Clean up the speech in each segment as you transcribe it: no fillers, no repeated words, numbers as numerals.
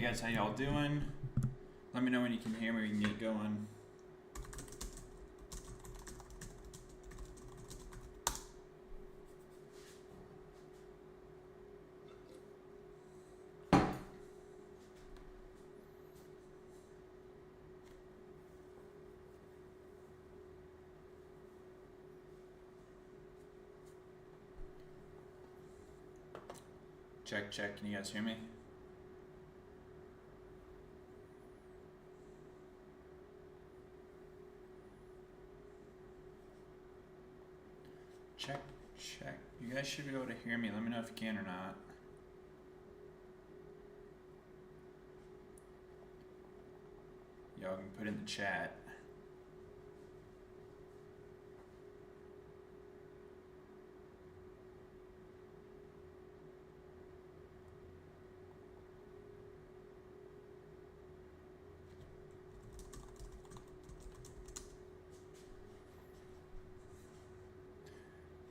guys, how y'all doing? Let me know when you can hear me, we can get going. Check, check, can you guys hear me? Check, check. You guys should be able to hear me. Let me know if you can or not. Y'all can put in the chat.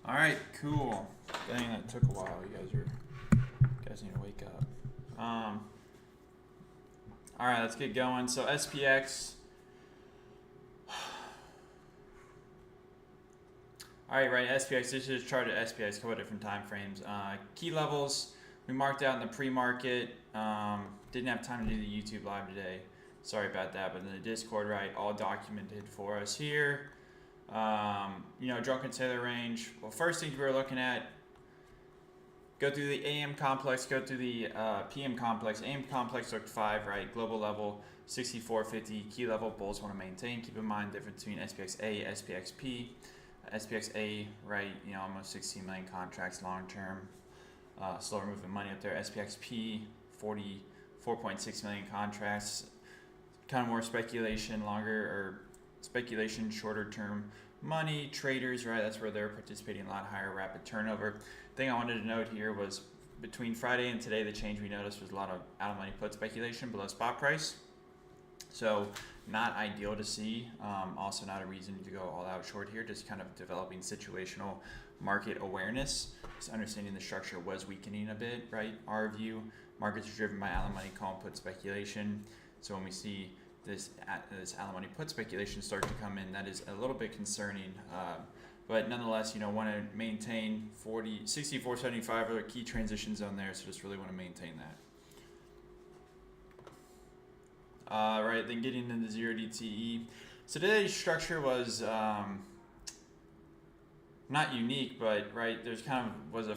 All right, cool. Dang, that took a while. You guys need to wake up. All right, let's get going. So SPX. All right, SPX. This is a chart at SPX. Couple of different time frames. Key levels we marked out in the pre-market. Didn't have time to do the YouTube live today. Sorry about that. But in the Discord, right, all documented for us here. You know, drunken sailor range. Well, first things we're looking at, go through the AM complex, go through the PM complex. AM complex looked 5, right? Global level 64.50. Key level bulls want to maintain. Keep in mind the difference between SPXA, SPXP. SPXA, right? You know, almost 16 million contracts long term. Slower moving money up there. SPXP 44.6 million contracts. Kind of more speculation, longer or speculation, shorter term money, traders, right? That's where they're participating a lot higher rapid turnover. Thing I wanted to note here was between Friday and today, the change we noticed was a lot of out of money put speculation below spot price. So not ideal to see. Also not a reason to go all out short here, just kind of developing situational market awareness. Just understanding the structure was weakening a bit, right? Our view, markets are driven by out of money call and put speculation. So when we see this out of money put speculation start to come in, that is a little bit concerning. But nonetheless, you know, want to maintain 64.75 are a key transition zone there, so just really want to maintain that. Right, then getting into 0DTE. So today's structure was not unique, but right, there's kind of was a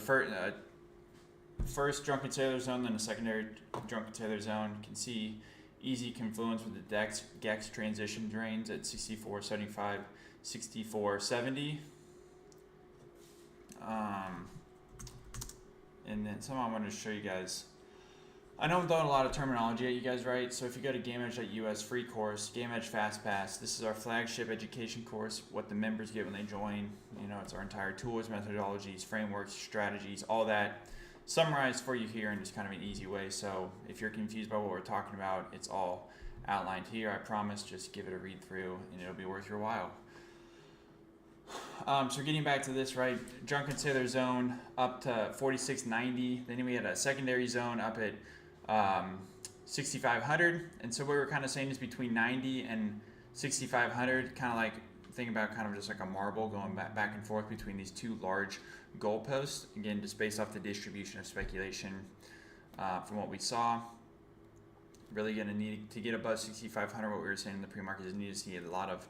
first drunken sailor zone, then a secondary drunken sailor zone. You can see easy confluence with the GEX transition drains at 64.75, 64.70. And then something I wanted to show you guys. I know I'm throwing a lot of terminology at you guys, right? So if you go to GameEdge.us free course, GameEdge Fast Pass, this is our flagship education course, what the members get when they join. You know, it's our entire tools, methodologies, frameworks, strategies, all that summarized for you here in just kind of an easy way. So if you're confused by what we're talking about, it's all outlined here. I promise, just give it a read through and it'll be worth your while. So getting back to this, right, drunken sailor zone up to 46.90. Then we had a secondary zone up at 6,500. And so what we're kind of saying is between 90 and 6,500, kind of like think about kind of just like a marble going back and forth between these two large goalposts. Again, just based off the distribution of speculation from what we saw. Really going to need to get above 6,500. What we were saying in the pre-market is need to see a lot of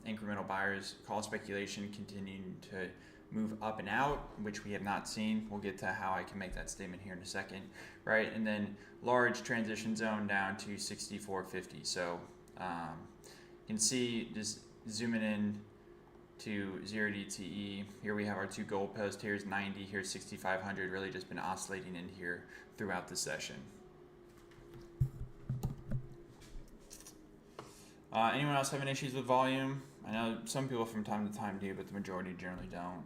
incremental buyers call speculation continuing to move up and out, which we have not seen. We'll get to how I can make that statement here in a second, right? And then large transition zone down to 64.50. So you can see just zooming in to 0DTE. Here we have our two goalposts. Here's 90, here's 6,500. Really just been oscillating in here throughout the session. Anyone else having issues with volume? I know some people from time to time do, but the majority generally don't.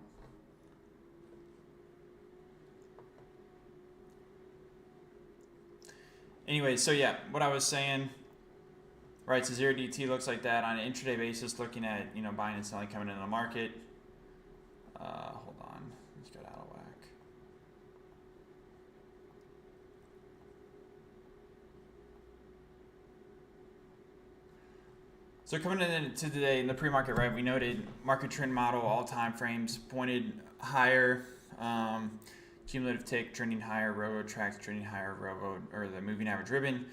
Anyway, so yeah, what I was saying, right, so 0DT looks like that on an intraday basis, looking at, you know, buying and selling coming into the market. Hold on, let's get out of whack. So coming into today in the pre-market, right, we noted market trend model, all time frames pointed higher, cumulative tick trending higher, railroad tracks trending higher, railroad or the moving average ribbon,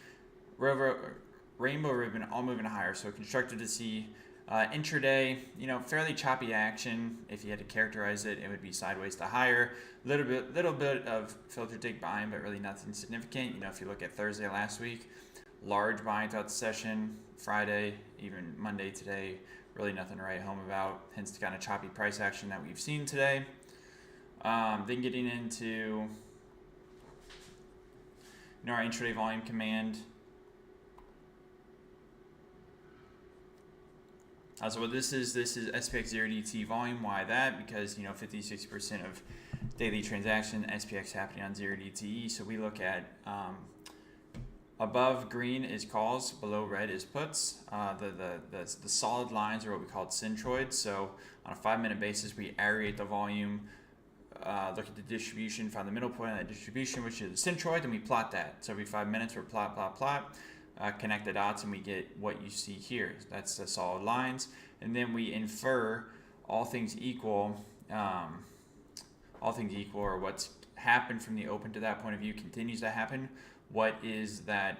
rainbow ribbon all moving higher. So constructed to see intraday, fairly choppy action. If you had to characterize it, it would be sideways to higher. Little bit of filter tick buying, but really nothing significant. If you look at Thursday last week, large buying throughout the session. Friday, even Monday today, really nothing to write home about. Hence the kind of choppy price action that we've seen today. Then getting into our intraday volume command. So what this is SPX 0DT volume. Why that? Because 50-60% of daily transaction SPX happening on 0DTE. So we look at above green is calls, below red is puts. The solid lines are what we call centroids. So on a 5-minute basis, we aggregate the volume, look at the distribution, find the middle point of that distribution, which is the centroid, and we plot that. So every 5 minutes, we're plot. Connect the dots, and we get what you see here. That's the solid lines, and then we infer all things equal, or what's happened from the open to that point of view continues to happen. What is that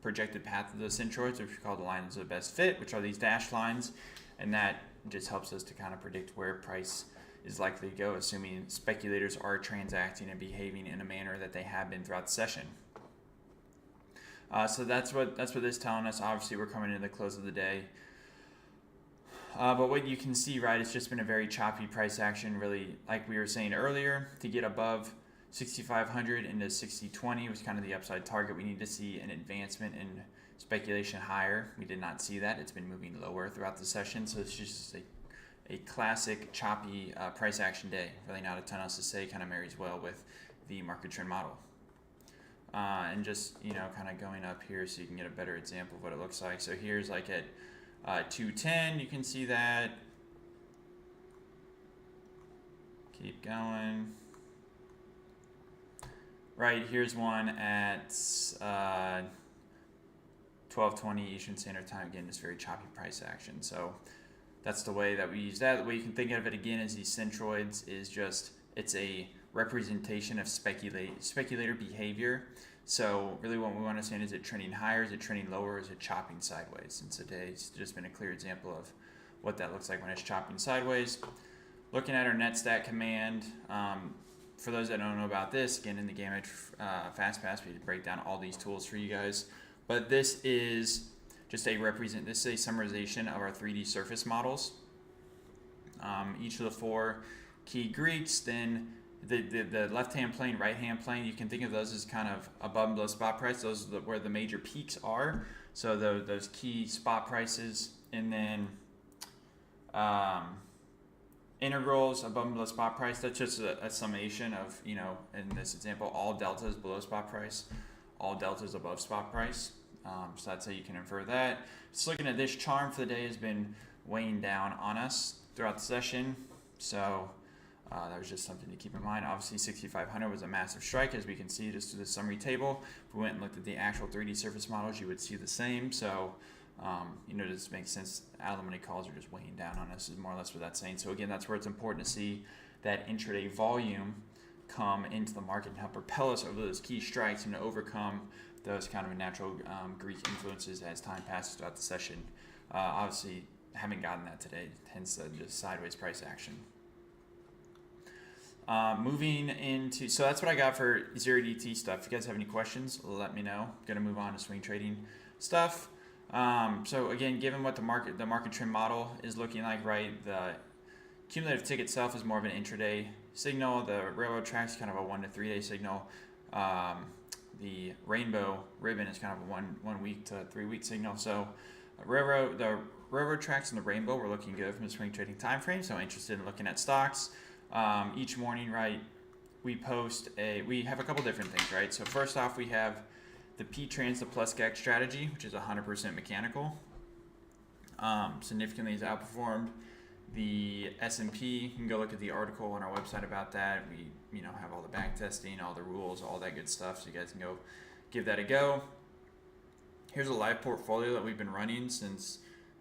projected path of the centroids, which we call the lines of best fit, which are these dashed lines, and that just helps us to kind of predict where price is likely to go, assuming speculators are transacting and behaving in a manner that they have been throughout the session. So that's what this is telling us. Obviously, we're coming into the close of the day. But what you can see, right, it's just been a very choppy price action, really, like we were saying earlier. To get above 6,500 into 60.20 was kind of the upside target. We need to see an advancement in speculation higher. We did not see that. It's been moving lower throughout the session. So it's just a classic choppy price action day. Really not a ton else to say. Kind of marries well with the market trend model. And just, kind of going up here so you can get a better example of what it looks like. So here's like at 210, you can see that. Keep going. Right, here's one at 12:20 Eastern Standard Time. Again, this very choppy price action. So that's the way that we use that. The way you can think of it again is these centroids is just, it's a representation of speculator behavior. So really what we want to understand, is it trending higher, is it trending lower, is it chopping sideways? And today's just been a clear example of what that looks like when it's chopping sideways. Looking at our net stat command, for those that don't know about this, again in the Gamut FastPass, we break down all these tools for you guys. But this is just this is a summarization of our 3D surface models. Each of the 4 key Greeks, then the left-hand plane, right-hand plane, you can think of those as kind of above and below spot price. Those are where the major peaks are. So those key spot prices, and then integrals above and below spot price. That's just a summation of, in this example, all deltas below spot price, all deltas above spot price. So that's how you can infer that. Just looking at this, charm for the day has been weighing down on us throughout the session. So that was just something to keep in mind. Obviously, 6,500 was a massive strike, as we can see just through the summary table. If we went and looked at the actual 3D surface models, you would see the same. So, this makes sense. Out of the money calls are just weighing down on us, is more or less what that's saying. So again, that's where it's important to see that intraday volume come into the market and help propel us over those key strikes and to overcome those kind of natural Greek influences as time passes throughout the session. Obviously, haven't gotten that today, hence the just sideways price action. Moving into, so that's what I got for 0DT stuff. If you guys have any questions, let me know. I'm gonna move on to swing trading stuff. So again, given what the market trend model is looking like, right, the cumulative tick itself is more of an intraday signal. The railroad tracks kind of a 1 to 3 day signal. The rainbow ribbon is kind of a 1 week to 3 week signal. So the railroad tracks and the rainbow were looking good from the swing trading time frame. So interested in looking at stocks. Each morning, right, we have a couple different things, right? So first off, we have the P-Trans, the plus GAC strategy, which is 100% mechanical. Significantly has outperformed the S&P. You can go look at the article on our website about that. We have all the back testing, all the rules, all that good stuff, so you guys can go give that a go. Here's a live portfolio that we've been running since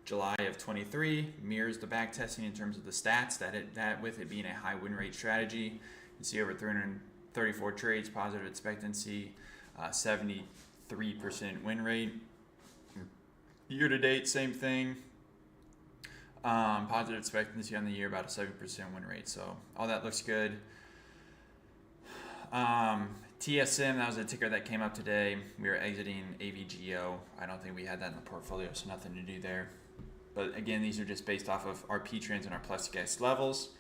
July of 23 mirrors the back testing in terms of the stats. That with it being a high win rate strategy, you see over 334 trades, positive expectancy, 73% win rate. Year to date, same thing. Positive expectancy on the year, about a 7% win rate. So all that looks good. TSM, that was a ticker that came up today. We were exiting AVGO. I don't think we had that in the portfolio, so nothing to do there. But again, these are just based off of our P trends and our plus X levels.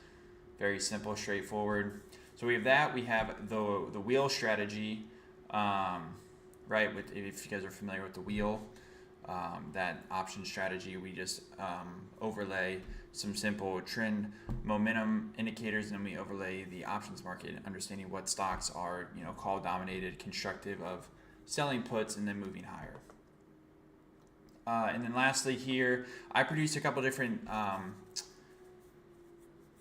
Very simple, straightforward. So we have that. We have the wheel strategy, right? If you guys are familiar with the wheel, that option strategy, we just overlay some simple trend momentum indicators, and then we overlay the options market, understanding what stocks are, call dominated, constructive of selling puts, and then moving higher. And then lastly here, I produced a couple different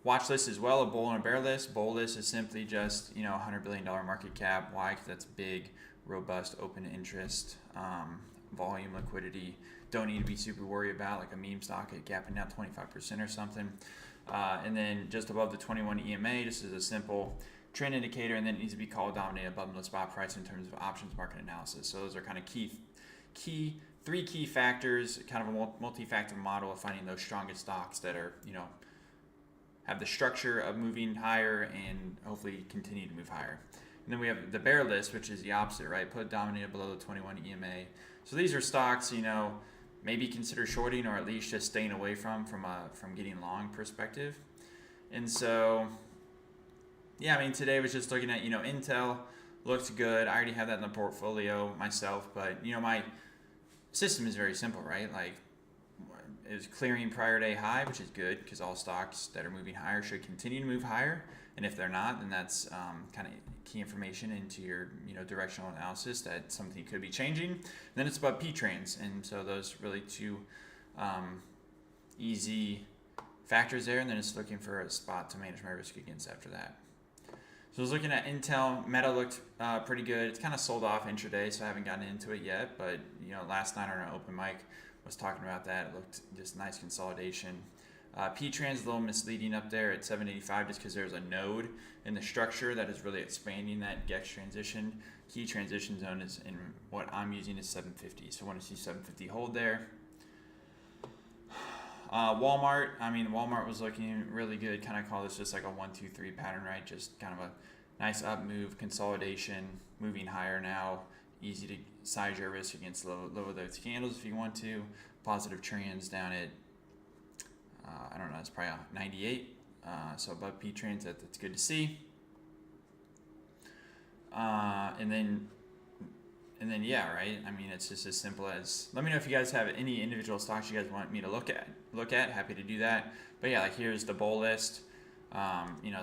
watch lists as well, a bull and a bear list. Bull list is simply just, $100 billion market cap. Why? Because that's big, robust, open interest, volume, liquidity. Don't need to be super worried about like a meme stock at gapping down 25% or something. And then just above the 21 EMA, this is a simple trend indicator, and then it needs to be call dominated above the spot price in terms of options market analysis. So those are kind of three key factors, kind of a multi-factor model of finding those strongest stocks that are, have the structure of moving higher and hopefully continue to move higher. And then we have the bear list, which is the opposite, right? Put dominated below the 21 EMA. So these are stocks, maybe consider shorting or at least just staying away from getting long perspective. And so, today was just looking at, Intel looks good. I already have that in the portfolio myself, but, my system is very simple, right? Like, it's clearing prior day high, which is good because all stocks that are moving higher should continue to move higher. And if they're not, then that's kind of key information into your directional analysis that something could be changing. And then it's about P trends, and so those really two easy factors there. And then it's looking for a spot to manage my risk against after that. So I was looking at Intel. Meta looked pretty good. It's kind of sold off intraday, so I haven't gotten into it yet. But last night on our open mic, was talking about that. It looked just nice consolidation. P-Trans is a little misleading up there at 785 just because there's a node in the structure that is really expanding that GEX transition. Key transition zone is in what I'm using is 750. So I want to see 750 hold there. Walmart, Walmart was looking really good. Kind of call this just like a 1, 2, 3 pattern, right? Just kind of a nice up move, consolidation, moving higher now. Easy to size your risk against low those candles if you want to. Positive trends down at it's probably 98. So above P trends, that's good to see. And then yeah, right. It's just as simple as, let me know if you guys have any individual stocks you guys want me to look at. Happy to do that. But yeah, like here's the bull list.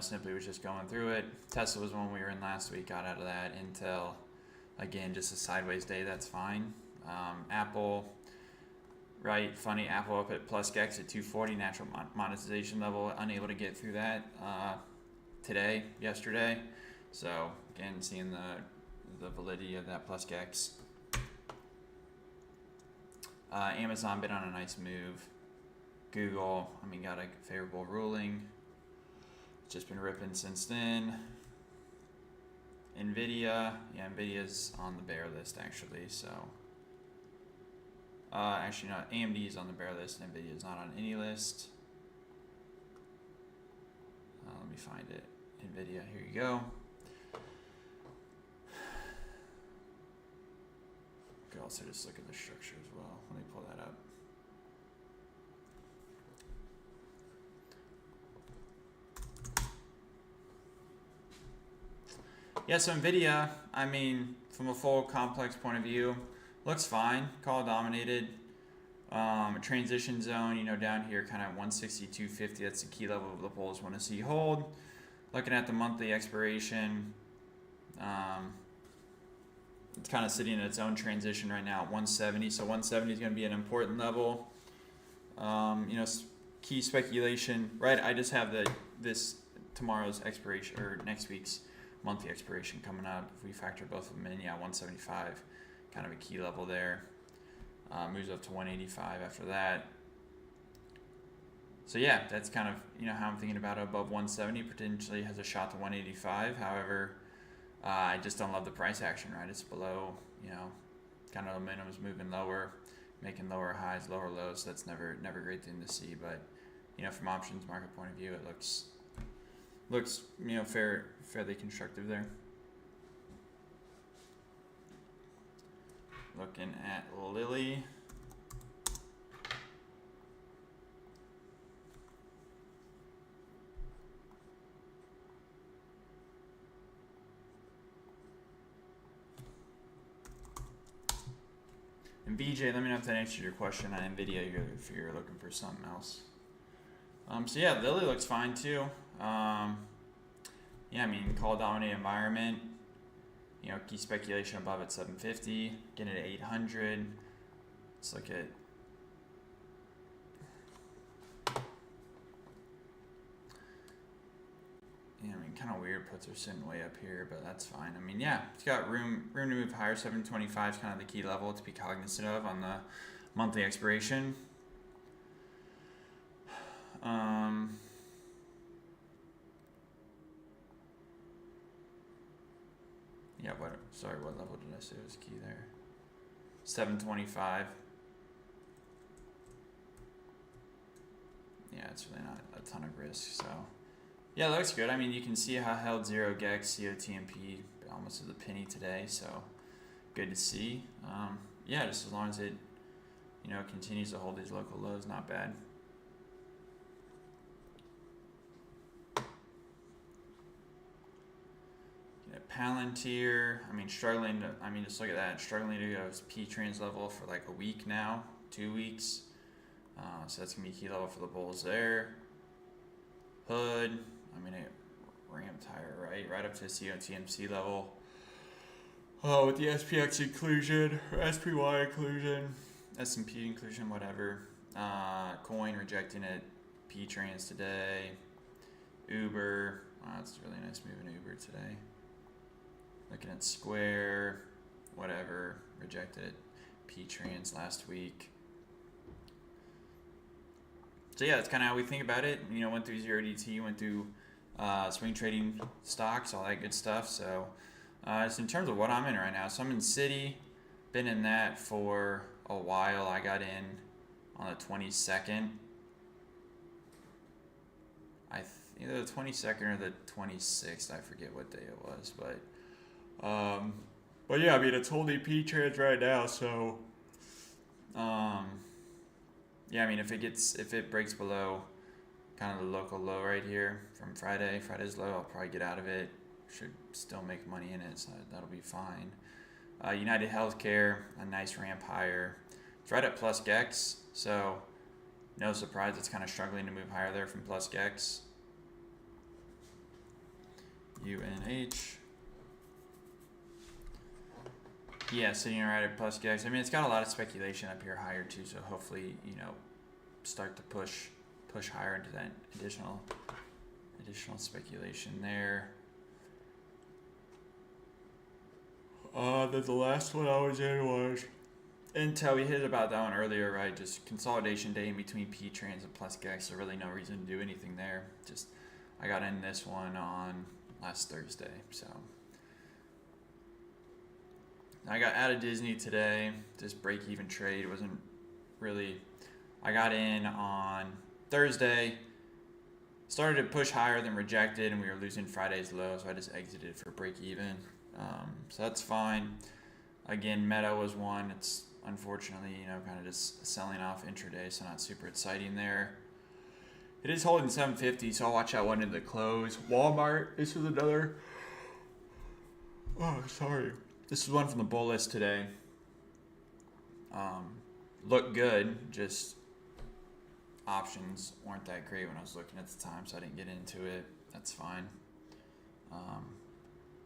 Simply was just going through it. Tesla was one we were in last week. Got out of that. Intel. Again, just a sideways day, that's fine. Apple, right, funny, Apple up at plus X at 240, natural monetization level, unable to get through that yesterday. So, again, seeing the validity of that plus X. Amazon been on a nice move. Google, got a favorable ruling. It's just been ripping since then. Nvidia's on the bear list actually, so AMD is on the bear list, Nvidia is not on any list. Let me find it. Nvidia, here you go. You could also just look at the structure as well. Let me pull that up. Yeah, so Nvidia, from a full complex point of view, looks fine. Call dominated. Transition zone, down here, kind of 160, 250. That's the key level of the bulls want to see hold. Looking at the monthly expiration, it's kind of sitting in its own transition right now at 170. So 170 is going to be an important level. Key speculation, right? I just have this tomorrow's expiration or next week's monthly expiration coming up. If we factor both of them in, 175, kind of a key level there. Moves up to 185 after that. So yeah, that's kind of how I'm thinking about it. Above 170 potentially has a shot to 185. However, I just don't love the price action. Right, it's below kind of the minimums moving lower, making lower highs, lower lows. So that's never a great thing to see. But from options market point of view, it looks fairly constructive there. Looking at Lily. And BJ, let me know if that answered your question on NVIDIA if you're looking for something else. So yeah, Lily looks fine too. Call dominant environment. Key speculation above at 750, getting at 800. Let's look at kind of weird puts are sitting way up here, but that's fine. It's got room to move higher. 725 is kind of the key level to be cognizant of on the monthly expiration. What level did I say was key there? 725. Yeah, it's really not a ton of risk, so yeah, that looks good. You can see how held 0 GEX, COTMP almost to the penny today, so good to see. Just as long as it continues to hold these local lows, not bad. Palantir, struggling to, just look at that, struggling to go P-trans level for like a week now, 2 weeks. So that's going to be key level for the bulls there. Hood, it ramped higher, right up to COTMC level. With the SPX inclusion, or SPY inclusion, S&P inclusion, whatever. Coin rejecting it, P-trans today. Uber, it's a really nice move in Uber today. Looking at Square, whatever, rejected P-trans last week. So yeah, that's kind of how we think about it. Went through 0DT, went through swing trading stocks, all that good stuff. So just in terms of what I'm in right now, so I'm in Citi, been in that for a while. I got in on the 22nd. Either the 22nd or the 26th, I forget what day it was, but yeah, it's holding P-trans right now, so if it breaks below kind of the local low right here from Friday's low, I'll probably get out of it. Should still make money in it, so that'll be fine. United Healthcare, a nice ramp higher. It's right at plus GEX, so no surprise it's kind of struggling to move higher there from plus GEX. UNH. Yeah, sitting right at plus GEX. It's got a lot of speculation up here higher too, so hopefully, start to push higher into that additional speculation there. Then the last one I was in was Intel. We hit about that one earlier, right? Just consolidation day in between P-trans and plus GEX, so really no reason to do anything there. Just I got in this one on last Thursday, so I got out of Disney today. This break-even trade wasn't really. I got in on Thursday, started to push higher than rejected, and we were losing Friday's low, so I just exited for break-even. So that's fine. Again, Meta was one. It's unfortunately, kind of just selling off intraday, so not super exciting there. It is holding 750, so I'll watch that one into the close. Walmart, this was another. Oh, sorry. This is one from the bull list today. Looked good, just options weren't that great when I was looking at the time, so I didn't get into it. That's fine.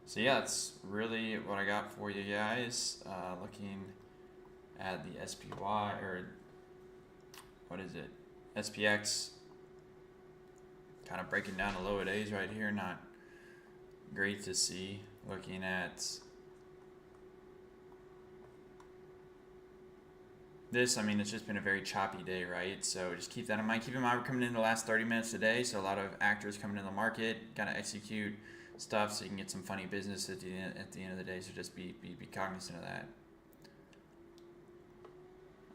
So yeah, that's really what I got for you guys. Looking at the SPY, or what is it? SPX. Kind of breaking down the low days right here. Not great to see. Looking at this, I mean, it's just been a very choppy day, right? So just keep that in mind. Keep in mind we're coming in the last 30 minutes today, so a lot of actors coming in the market, gotta execute stuff so you can get some funny business at the end of the day. So just be cognizant of that.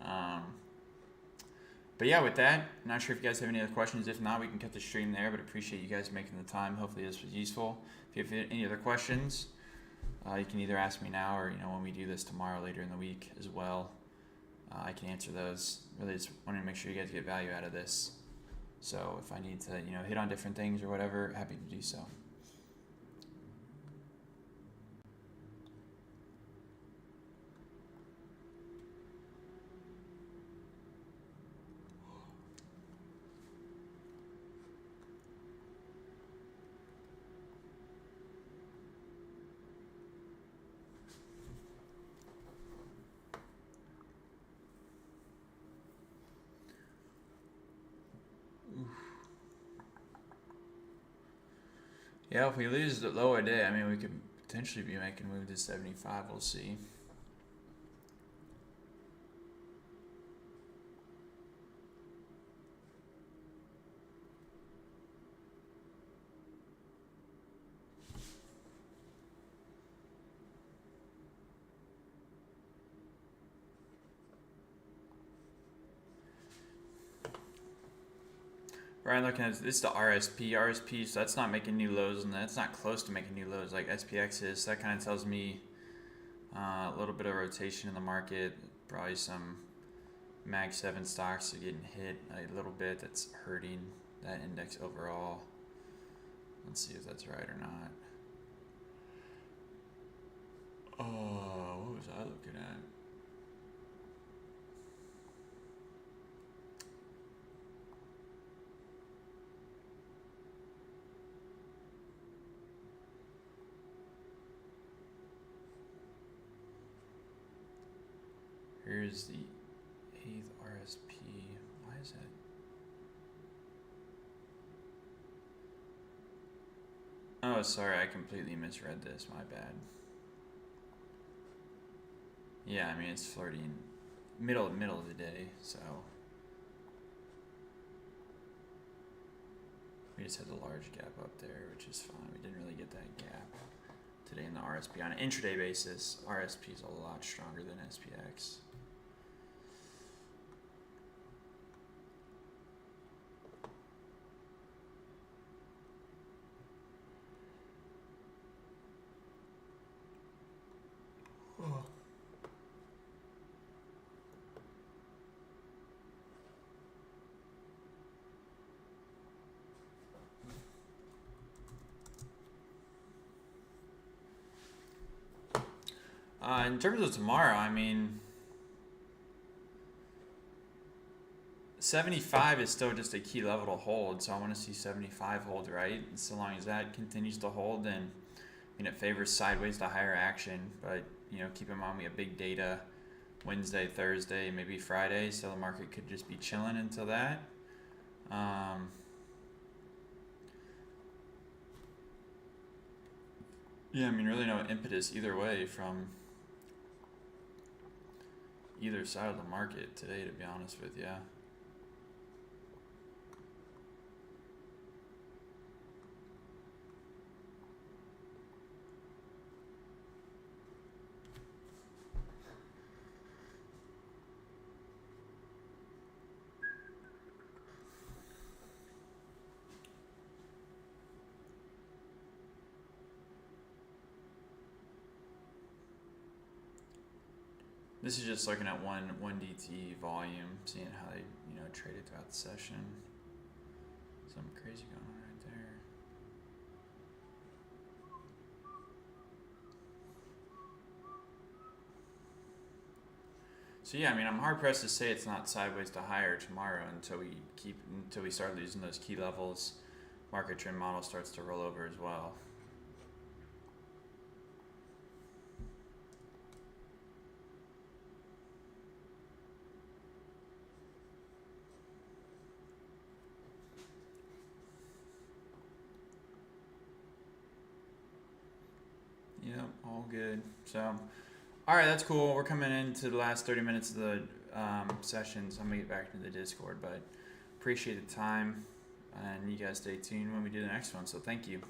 Um, but yeah, with that, not sure if you guys have any other questions. If not, we can cut the stream there. But appreciate you guys making the time. Hopefully this was useful. If you have any other questions, you can either ask me now or when we do this tomorrow later in the week as well. I can answer those. Really just wanted to make sure you guys get value out of this. So if I need to, hit on different things or whatever, happy to do so. Yeah, if we lose the low a day, I mean, we could potentially be making a move to 75. We'll see. Right, looking at this, the RSP, so that's not making new lows, and that's not close to making new lows like SPX is. So that kind of tells me a little bit of rotation in the market, probably some Mag 7 stocks are getting hit a little bit. That's hurting that index overall. Let's see if that's right or not. Oh, what was I looking at? Here's the 8th RSP. Why is that? Oh, sorry, I completely misread this. My bad. Yeah, I mean, it's flirting middle of the day, so we just had the large gap up there, which is fine. We didn't really get that gap today in the RSP. On an intraday basis, RSP is a lot stronger than SPX. In terms of tomorrow, I mean, 75 is still just a key level to hold, so I want to see 75 hold, right? And so long as that continues to hold, then it favors sideways to higher action. But keep in mind we have big data Wednesday, Thursday, maybe Friday, so the market could just be chilling until that. Yeah, I mean, really no impetus either way from either side of the market today, to be honest with you. This is just looking at one DT volume, seeing how they traded throughout the session. Something crazy going on right there. So yeah, I mean, I'm hard pressed to say it's not sideways to higher tomorrow until we start losing those key levels. Market trend model starts to roll over as well. Yep, all good. So All right, that's cool. We're coming into the last 30 minutes of the session, so I'm gonna get back into the Discord. But appreciate the time, and you guys stay tuned when we do the next one. So thank you.